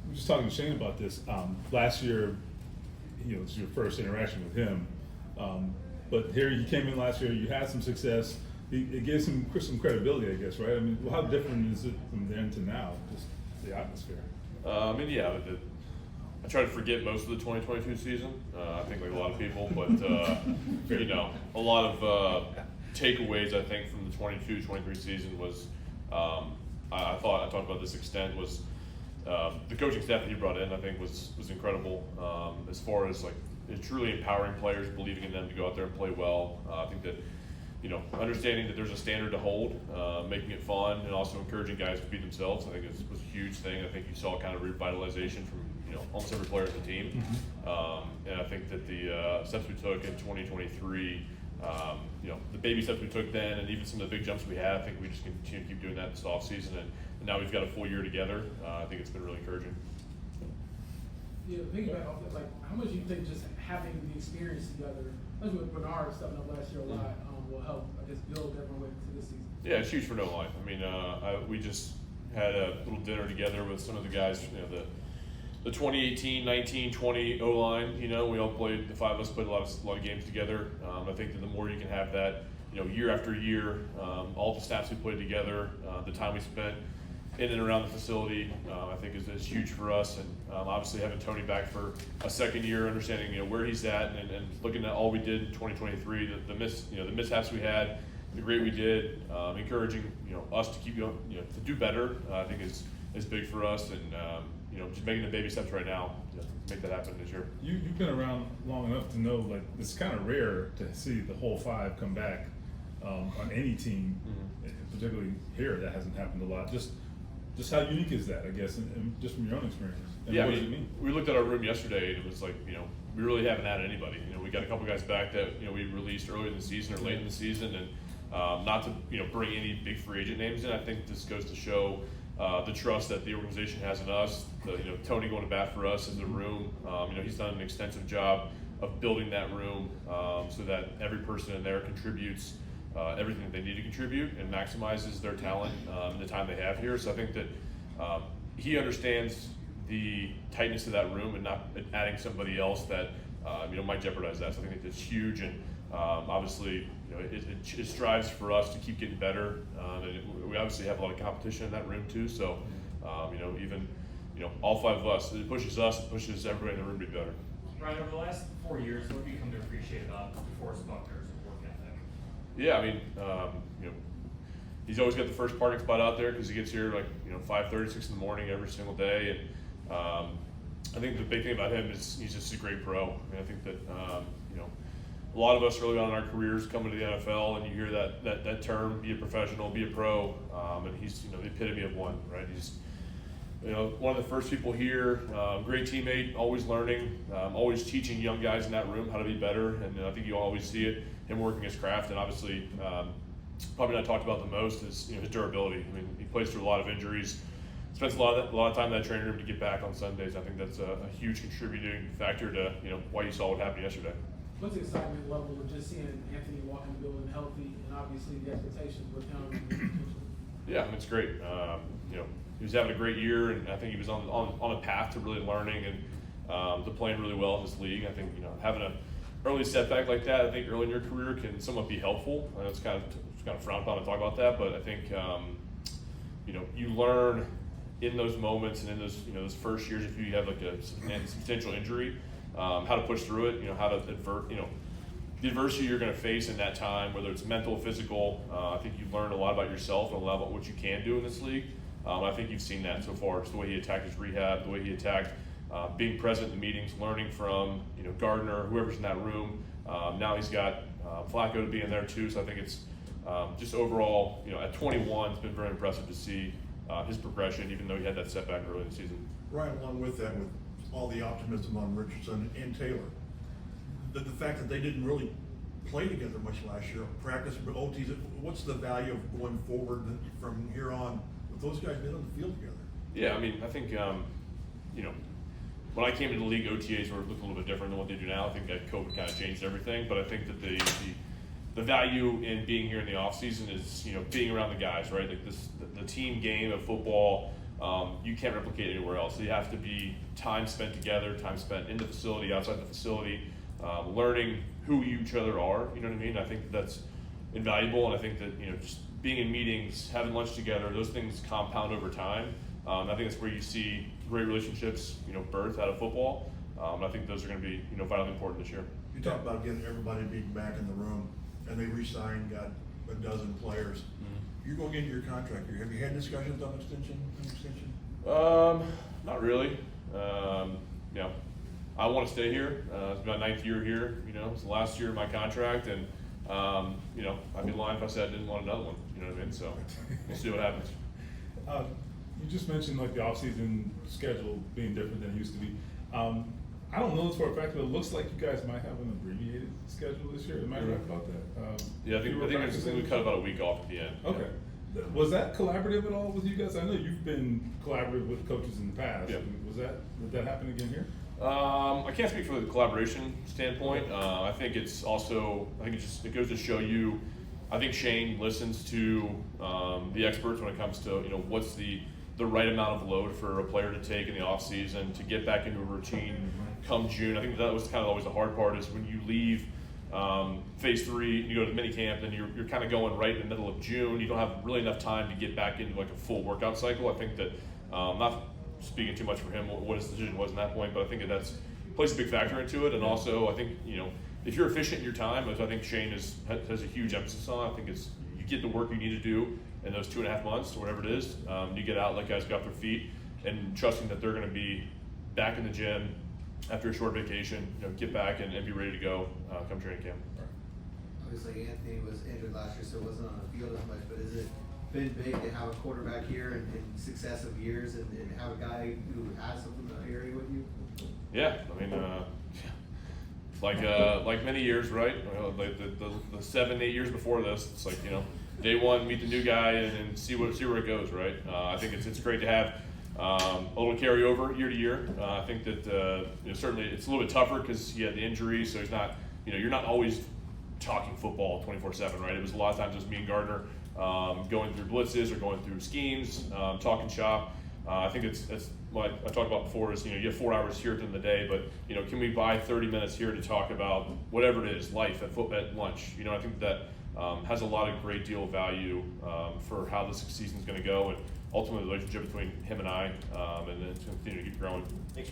was just talking to Shane about this. Last year, it was your first interaction with him. But here you came in last year, you had some success. It gave some credibility, I guess, right? I mean, how different is it from then to now, just the atmosphere? I try to forget most of the 2022 season. I think like a lot of people, but a lot of takeaways I think from the 22-23 season was I talked about this extent was the coaching staff that he brought in. I think was incredible as far as like truly empowering players, believing in them to go out there and play well. I think that understanding that there's a standard to hold, making it fun, and also encouraging guys to be themselves. I think it was a huge thing. I think you saw kind of revitalization from almost every player on the team. And I think that the steps we took in 2023, the baby steps we took then, and even some of the big jumps we had, I think we just continue to keep doing that this offseason. And now we've got a full year together. I think it's been really encouraging. Yeah, piggyback off that, like, how much do you think just having the experience together, especially with Bernard stepping up last year a lot, will help, I guess, build everyone to this season? Yeah, it's huge for no line. I mean, we just had a little dinner together with some of the guys, the 2018, 19, 20 O-line, we all played, the five of us played a lot of games together. I think that the more you can have that, year after year, all the snaps we played together, the time we spent in and around the facility, I think is huge for us. And obviously having Tony back for a second year, understanding where he's at, and looking at all we did in 2023, the mishaps we had, the great we did, encouraging us to keep going, to do better. I think is big for us, and just making the baby steps right now to make that happen this year. You've been around long enough to know, like, it's kind of rare to see the whole five come back on any team, particularly here. That hasn't happened a lot. Just how unique is that, I guess, and just from your own experience? And what does it mean? We looked at our room yesterday, and it was like, we really haven't had anybody. We got a couple guys back that we released early in the season or late in the season, and not to bring any big free agent names in. I think this goes to show the trust that the organization has in us. Tony going to bat for us in the room. He's done an extensive job of building that room so that every person in there contributes everything that they need to contribute and maximizes their talent in the time they have here. So I think that he understands the tightness of that room and not adding somebody else that might jeopardize that. So I think it's huge, and obviously it strives for us to keep getting better. And we obviously have a lot of competition in that room too. So even all five of us, it pushes us, it pushes everybody in the room to be better. Ryan, over the last 4 years, what have you come to appreciate about DeForest Buckner's work ethic? Yeah, I mean, he's always got the first parking spot out there because he gets here like 5:30, 6 in the morning every single day, and I think the big thing about him is he's just a great pro. I mean, I think that a lot of us early on in our careers come into the NFL, and you hear that term, be a professional, be a pro, and he's the epitome of one, right? He's one of the first people here, great teammate, always learning, always teaching young guys in that room how to be better, and I think you always see it, him working his craft, and obviously probably not talked about the most is his durability. I mean, he plays through a lot of injuries, spends a lot of time in that training room to get back on Sundays. I think that's a huge contributing factor to why you saw what happened yesterday. What's the excitement level of just seeing Anthony walk in the building healthy, and obviously the expectations with him? Yeah, I mean, it's great. He was having a great year, and I think he was on a path to really learning and to playing really well in this league. I think having an early setback like that, I think early in your career can somewhat be helpful. I know it's kind of frowned upon to talk about that, but I think you learn in those moments and in those first years, if you have like a substantial injury, how to push through it. How to advert the adversity you're going to face in that time, whether it's mental, physical. I think you learn a lot about yourself and a lot about what you can do in this league. I think you've seen that so far. It's the way he attacked his rehab, the way he attacked being present in the meetings, learning from Gardner, whoever's in that room. Now he's got Flacco to be in there too. So I think it's just overall, at 21, it's been very impressive to see his progression, even though he had that setback early in the season. Right along with that, with all the optimism on Richardson and Taylor, the fact that they didn't really play together much last year, practice, but OTs, what's the value of going forward from here on with those guys being on the field together? Yeah, I mean, I think, when I came into the league, OTAs were looking a little bit different than what they do now. I think that COVID kind of changed everything, but I think that the value in being here in the offseason is, being around the guys, right? Like the team game of football, you can't replicate anywhere else. So you have to be time spent together, time spent in the facility, outside the facility, learning who each other are. You know what I mean? I think that's invaluable, and I think that just being in meetings, having lunch together, those things compound over time. I think that's where you see great relationships, birth out of football. I think those are going to be, vitally important this year. You talk about getting everybody being back in the room, and they re-signed, got a dozen players. Mm-hmm. You're going into your contract here. Have you had discussions on extension? Not really. I want to stay here. It's my 9th year here. It's the last year of my contract, and I'd be lying if I said I didn't want another one. You know what I mean? So we'll see what happens. You just mentioned like the offseason schedule being different than it used to be. I don't know this for a fact, but it looks like you guys might have an abbreviated schedule this year. Am I right about that? Yeah, I think we cut about a week off at the end. Okay. Yeah. Was that collaborative at all with you guys? I know you've been collaborative with coaches in the past. Yeah. Did that happen again here? I can't speak from the collaboration standpoint. I think it goes to show you. I think Shane listens to the experts when it comes to what's the right amount of load for a player to take in the off season to get back into a routine come June. I think that was kind of always the hard part, is when you leave phase 3, you go to mini camp, and you're kind of going right in the middle of June. You don't have really enough time to get back into like a full workout cycle. I think that not speaking too much for him what his decision was in that point, but I think that's plays a big factor into it. And also I think if you're efficient in your time, which I think Shane has a huge emphasis on, I think it's you get the work you need to do in those 2.5 months or whatever it is. You get out, let guys get off their feet, and trusting that they're going to be back in the gym after a short vacation, get back and be ready to go come training camp. Obviously, Anthony was injured last year, so it wasn't on the field as much, but has it been big to have a quarterback here in successive years and have a guy who has some familiarity with you? Yeah, I mean, like many years, right? Like the 7-8 years before this, it's like day one, meet the new guy and see where it goes, right? I think it's great to have a little carryover year to year. I think that certainly it's a little bit tougher because he had the injury, so he's not you're not always talking football 24/7, right? It was a lot of times just me and Gardner going through blitzes or going through schemes, talking shop. I think it's what I talked about before is you have 4 hours here during the day, but can we buy 30 minutes here to talk about whatever it is, life at lunch? I think that has a lot of great deal of value for how this season's going to go, and ultimately the relationship between him and I, and then it's going to continue to keep growing. Thanks,